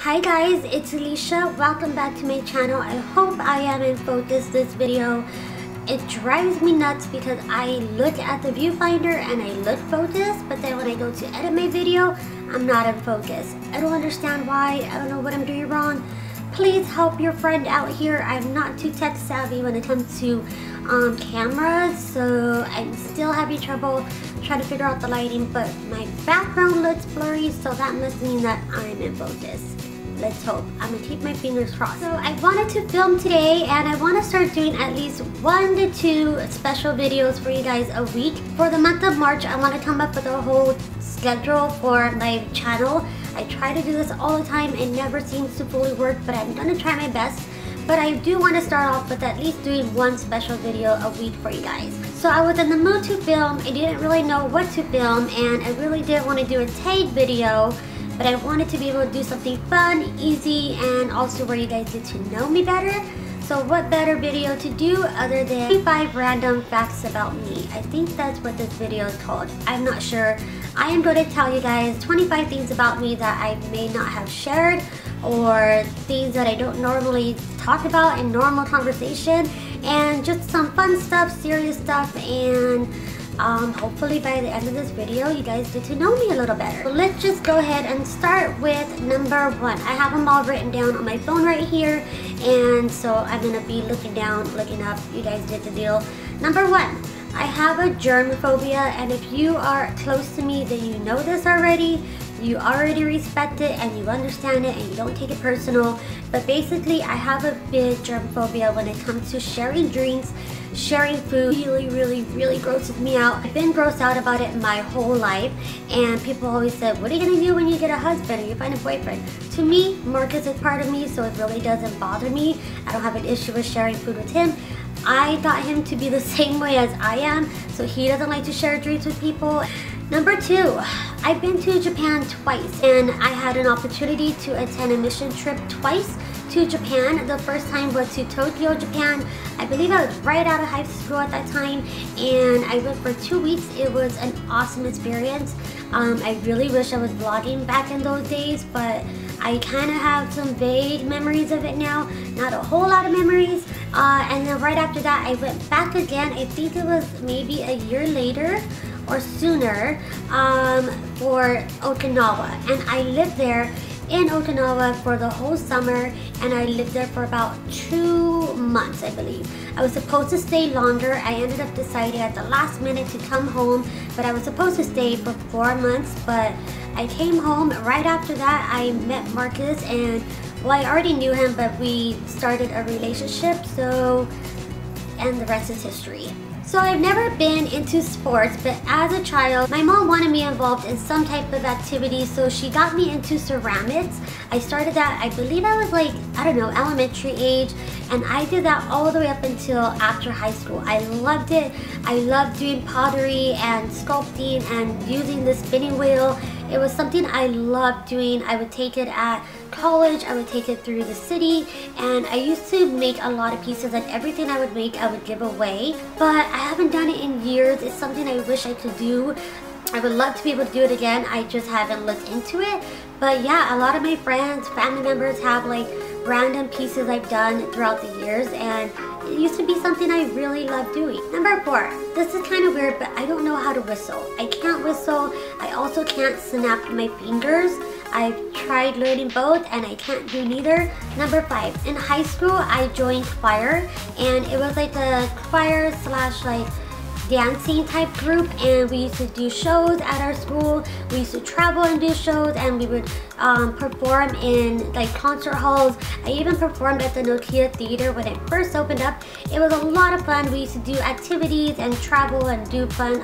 Hi guys, it's Alicia. Welcome back to my channel. I hope I am in focus this video. It drives me nuts because I look at the viewfinder and I look focused, but then when I go to edit my video, I'm not in focus. I don't understand why. I don't know what I'm doing wrong. Please help your friend out here. I'm not too tech savvy when it comes to cameras, so I'm still having trouble trying to figure out the lighting, but my background looks blurry, so that must mean that I'm in focus. Let's hope. I'm gonna keep my fingers crossed. So I wanted to film today and I want to start doing at least 1 to 2 special videos for you guys a week. For the month of March, I want to come up with a whole schedule for my channel. I try to do this all the time. It never seems to fully work, but I'm gonna try my best. But I do want to start off with at least doing 1 special video a week for you guys. So I was in the mood to film. I didn't really know what to film, and I really didn't want to do a tag video, but I wanted to be able to do something fun, easy, and also where you guys get to know me better. So what better video to do other than 25 random facts about me? I think that's what this video is called. I'm not sure. I am going to tell you guys 25 things about me that I may not have shared, or things that I don't normally talk about in normal conversation, and just some fun stuff, serious stuff, and hopefully by the end of this video you guys get to know me a little better. So let's just go ahead and start with number 1. I have them all written down on my phone right here, and so I'm gonna be looking down, looking up. You guys get the deal. Number 1, I have a germ phobia, and if you are close to me, then you know this already. You already respect it and you understand it and you don't take it personal. But basically, I have a big germ phobia when it comes to sharing drinks, sharing food. Really grosses me out. I've been grossed out about it my whole life, and people always said, what are you gonna do when you get a husband or you find a boyfriend? To me, Marcus is part of me, so it really doesn't bother me. I don't have an issue with sharing food with him. I got him to be the same way as I am, so he doesn't like to share drinks with people. Number 2, I've been to Japan twice, and I had an opportunity to attend a mission trip twice to Japan. The first time was to Tokyo, Japan. I believe I was right out of high school at that time, and I went for 2 weeks. It was an awesome experience. I really wish I was vlogging back in those days, but I kind of have some vague memories of it now, not a whole lot of memories. And then right after that, I went back again. I think it was maybe a year later or sooner, for Okinawa, and I lived there in Okinawa for the whole summer, and I lived there for about 2 months, I believe. I was supposed to stay longer. I ended up deciding at the last minute to come home, but I was supposed to stay for 4 months, but I came home. Right after that, I met Marcus, and well, I already knew him, but we started a relationship, so, and the rest is history. So I've never been into sports, but as a child, my mom wanted me involved in some type of activity, so she got me into ceramics. I started that, I believe I was like, I don't know, elementary age, and I did that all the way up until after high school. I loved it. I loved doing pottery and sculpting and using the spinning wheel. It was something I loved doing. I would take it at college, I would take it through the city, and I used to make a lot of pieces, and everything I would make I would give away, but I haven't done it in years. It's something I wish I could do. I would love to be able to do it again. I just haven't looked into it. But yeah, a lot of my friends, family members have like random pieces I've done throughout the years, and it used to be something I really loved doing. Number 4, this is kind of weird, but I don't know how to whistle. I can't whistle. I also can't snap my fingers. I've tried learning both and I can't do neither. Number 5, in high school I joined choir, and it was like a choir slash like dancing type group, and we used to do shows at our school. We used to travel and do shows, and we would perform in like concert halls. I even performed at the Nokia Theater when it first opened up. It was a lot of fun. We used to do activities and travel and do fun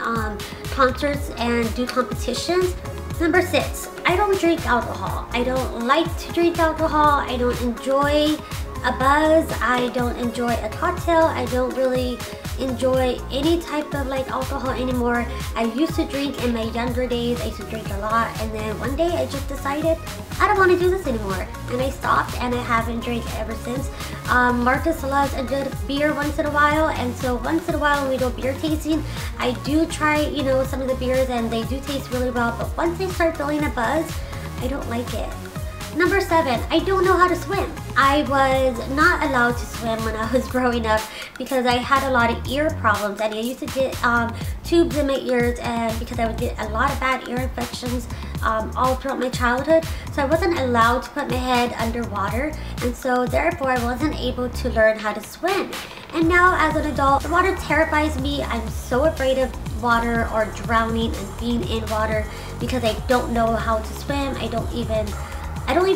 concerts and do competitions. Number 6, I don't drink alcohol. I don't like to drink alcohol. I don't enjoy a buzz. I don't enjoy a cocktail. I don't really enjoy any type of like alcohol anymore. I used to drink in my younger days. I used to drink a lot, and then one day I just decided I don't want to do this anymore, and I stopped, and I haven't drank ever since. Marcus loves a good beer once in a while, and so once in a while when we go beer tasting, I do try, you know, some of the beers, and they do taste really well, but once I start feeling a buzz, I don't like it. Number 7, I don't know how to swim. I was not allowed to swim when I was growing up because I had a lot of ear problems, and I used to get tubes in my ears, and because I would get a lot of bad ear infections all throughout my childhood. So I wasn't allowed to put my head underwater, and so therefore I wasn't able to learn how to swim. And now as an adult, the water terrifies me. I'm so afraid of water or drowning and being in water because I don't know how to swim. I don't even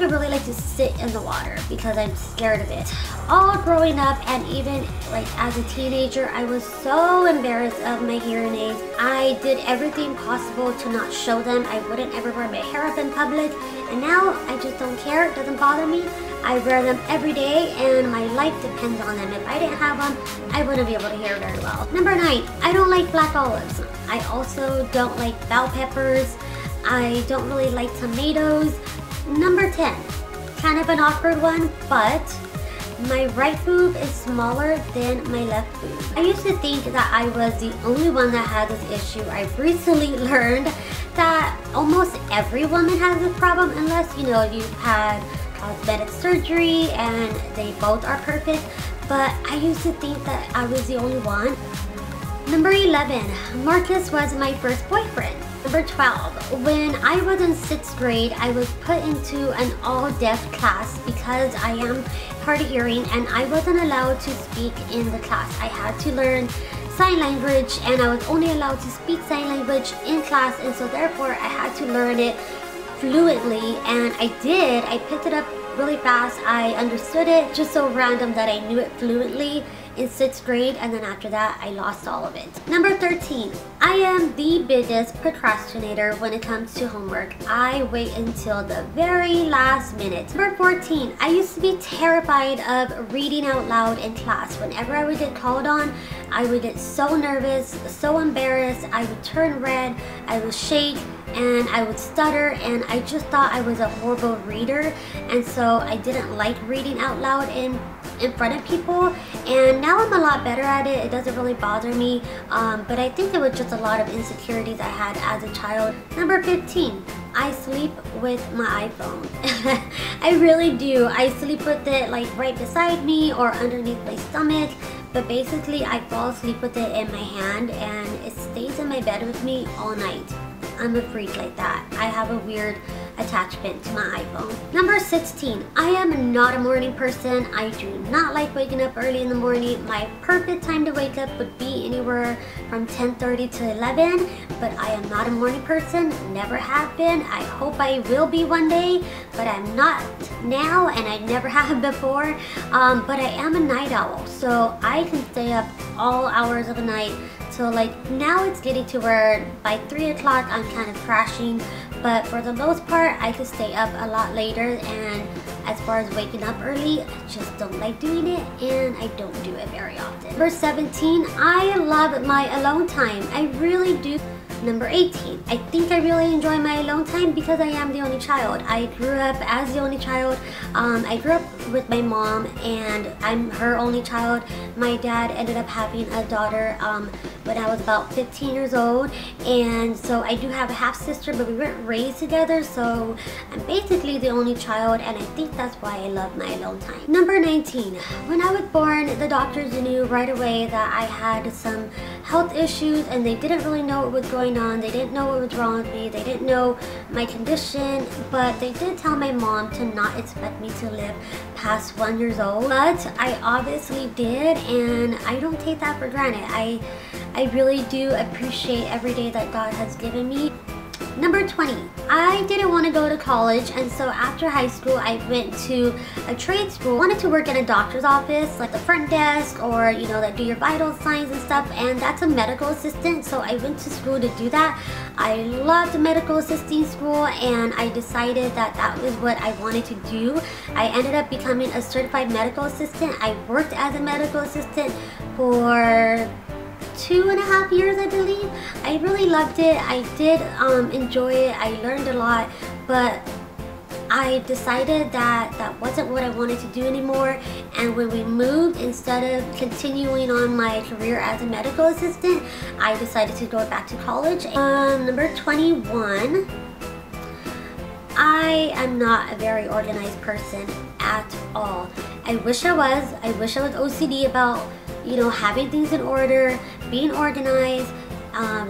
really like to sit in the water because I'm scared of it. All growing up and even like as a teenager, I was so embarrassed of my hearing aids. I did everything possible to not show them. I wouldn't ever wear my hair up in public, and now I just don't care. It doesn't bother me. I wear them every day and my life depends on them. If I didn't have them, I wouldn't be able to hear very well. Number 9, I don't like black olives. I also don't like bell peppers. I don't really like tomatoes. Number 10, kind of an awkward one, but my right boob is smaller than my left boob. I used to think that I was the only one that had this issue. I've recently learned that almost every woman has this problem, unless, you know, you've had cosmetic surgery and they both are perfect, but I used to think that I was the only one. Number 11, Marcus was my first boyfriend. Number 12, when I was in 6th grade, I was put into an all-deaf class because I am hard of hearing and I wasn't allowed to speak in the class. I had to learn sign language and I was only allowed to speak sign language in class, and so therefore I had to learn it fluently, and I did. I picked it up really fast. I understood it, just so random that I knew it fluently in 6th grade, and then after that I lost all of it. Number 13, I am the biggest procrastinator when it comes to homework. I wait until the very last minute. Number 14, I used to be terrified of reading out loud in class. Whenever I would get called on, I would get so nervous, so embarrassed. I would turn red, I would shake, and I would stutter, and I just thought I was a horrible reader, and so I didn't like reading out loud in front of people. And now I'm a lot better at it. It doesn't really bother me, but I think it was just a lot of insecurities I had as a child. Number 15, I sleep with my iPhone. I really do. I sleep with it like right beside me or underneath my stomach, but basically I fall asleep with it in my hand and it stays in my bed with me all night. I'm a freak like that. I have a weird attachment to my iPhone. Number 16, I am not a morning person. I do not like waking up early in the morning. My perfect time to wake up would be anywhere from 10:30 to 11, but I am not a morning person, never have been. I hope I will be one day, but I'm not now and I never have before. But I am a night owl, so I can stay up all hours of the night. So like now it's getting to where by 3 o'clock I'm kind of crashing, but for the most part I could stay up a lot later, and as far as waking up early, I just don't like doing it and I don't do it very often. Number 17, I love my alone time. I really do. Number 18, I think I really enjoy my alone time because I am the only child. I grew up as the only child. I grew up with my mom and I'm her only child. My dad ended up having a daughter when I was about 15 years old, and so I do have a half sister, but we weren't raised together, so I'm basically the only child, and I think that's why I love my alone time. Number 19, when I was born, the doctors knew right away that I had some health issues and they didn't really know what was going on. They didn't know what was wrong with me. They didn't know my condition, but they did tell my mom to not expect me to live past 1 year old. But I obviously did, and I don't take that for granted. I really do appreciate every day that God has given me. Number 20, I didn't want to go to college, and so after high school I went to a trade school. I wanted to work in a doctor's office, like the front desk, or you know, that do your vital signs and stuff, and that's a medical assistant, so I went to school to do that. I loved medical assisting school, and I decided that that was what I wanted to do. I ended up becoming a certified medical assistant. I worked as a medical assistant for 2.5 years, I believe. I really loved it. I did enjoy it. I learned a lot, but I decided that that wasn't what I wanted to do anymore, and when we moved, instead of continuing on my career as a medical assistant, I decided to go back to college. Number 21, I am not a very organized person at all. I wish I was. I wish I was OCD about, you know, having things in order, being organized,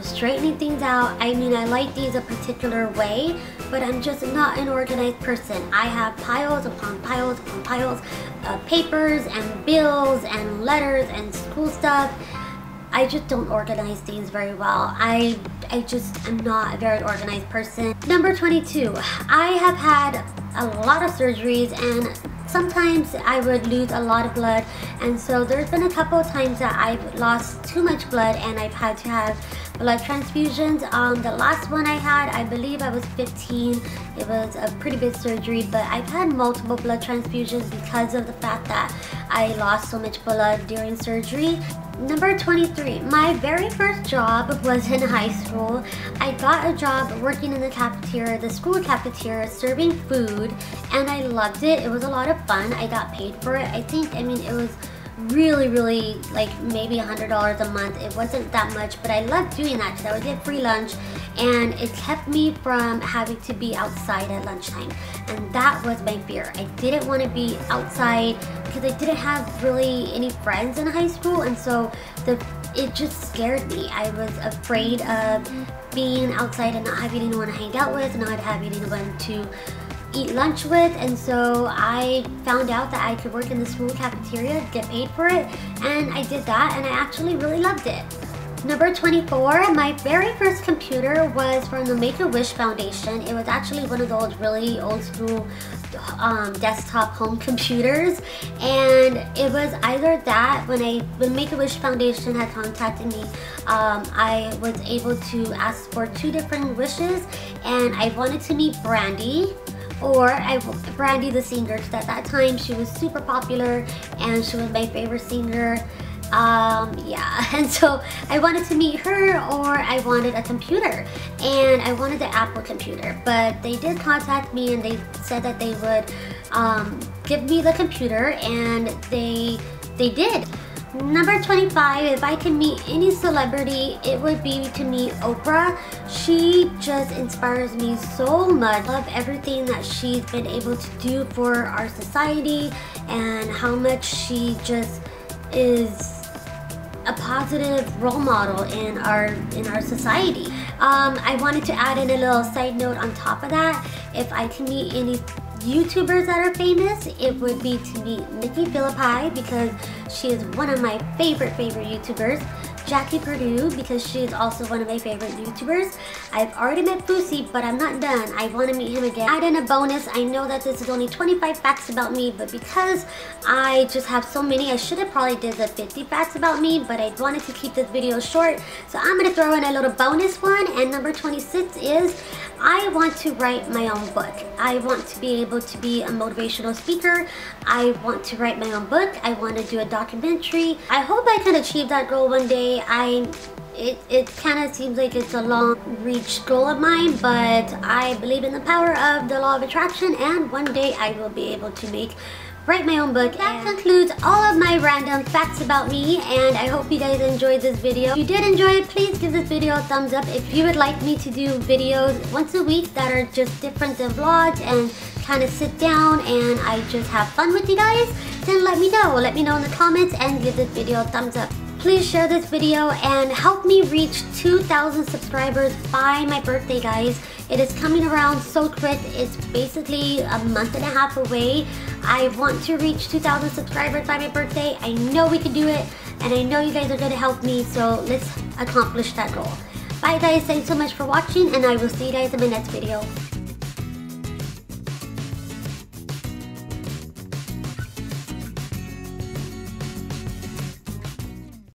straightening things out. I mean, I like things a particular way, but I'm just not an organized person. I have piles upon piles upon piles of papers and bills and letters and school stuff. I just don't organize things very well. I just am not a very organized person. Number 22, I have had a lot of surgeries, and sometimes I would lose a lot of blood, and so there's been a couple of times that I've lost too much blood and I've had to have blood transfusions. The last one I had, I believe I was 15. It was a pretty big surgery, but I've had multiple blood transfusions because of the fact that I lost so much blood during surgery. Number 23, my very first job was in high school. I got a job working in the cafeteria, the school cafeteria, serving food, and I loved it. It was a lot of fun. I got paid for it. I mean, it was really like maybe $100 a month. It wasn't that much, but I loved doing that because I would get free lunch, and it kept me from having to be outside at lunchtime, and that was my fear. I didn't want to be outside because I didn't have really any friends in high school, and so it just scared me. I was afraid of being outside and not having anyone to hang out with, not having anyone to eat lunch with, and so I found out that I could work in the school cafeteria, get paid for it, and I did that, and I actually really loved it. Number 24, my very first computer was from the Make-A-Wish Foundation. It was actually one of those really old school desktop home computers, and it was either that when Make-A-Wish Foundation had contacted me, I was able to ask for 2 different wishes, and I wanted to meet Brandy, or Brandy the singer, because at that time she was super popular and she was my favorite singer. Yeah, and so I wanted to meet her, or I wanted a computer, and I wanted the Apple computer, but they did contact me and they said that they would give me the computer, and they did. Number 25, if I can meet any celebrity, it would be to meet Oprah. She just inspires me so much. I love everything that she's been able to do for our society, and how much she just is a positive role model in our society. I wanted to add in a little side note on top of that. If I can meet any YouTubers that are famous, it would be to meet Nikki Phillippi, because she is one of my favorite YouTubers. Jackie Purdue, because she is also one of my favorite YouTubers. I've already met Fousey, but I'm not done. I want to meet him again. Add in a bonus. I know that this is only 25 facts about me, but because I just have so many, I should have probably did the 50 facts about me, but I wanted to keep this video short, so I'm going to throw in a little bonus one. And number 26 is I want to write my own book. I want to be able to be a motivational speaker. I want to write my own book. I want to do a documentary. I hope I can achieve that goal one day. It kind of seems like it's a long reach goal of mine, but I believe in the power of the law of attraction, and one day I will be able to write my own book. That concludes all of my random facts about me, and I hope you guys enjoyed this video. If you did enjoy it, please give this video a thumbs up. If you would like me to do videos once a week that are just different than vlogs and kind of sit down and I just have fun with you guys, then let me know. Let me know in the comments and give this video a thumbs up. Please share this video and help me reach 2,000 subscribers by my birthday, guys. It is coming around so quick. It's basically a month and a half away. I want to reach 2,000 subscribers by my birthday. I know we can do it, and I know you guys are going to help me, so let's accomplish that goal. Bye guys, thanks so much for watching, and I will see you guys in my next video.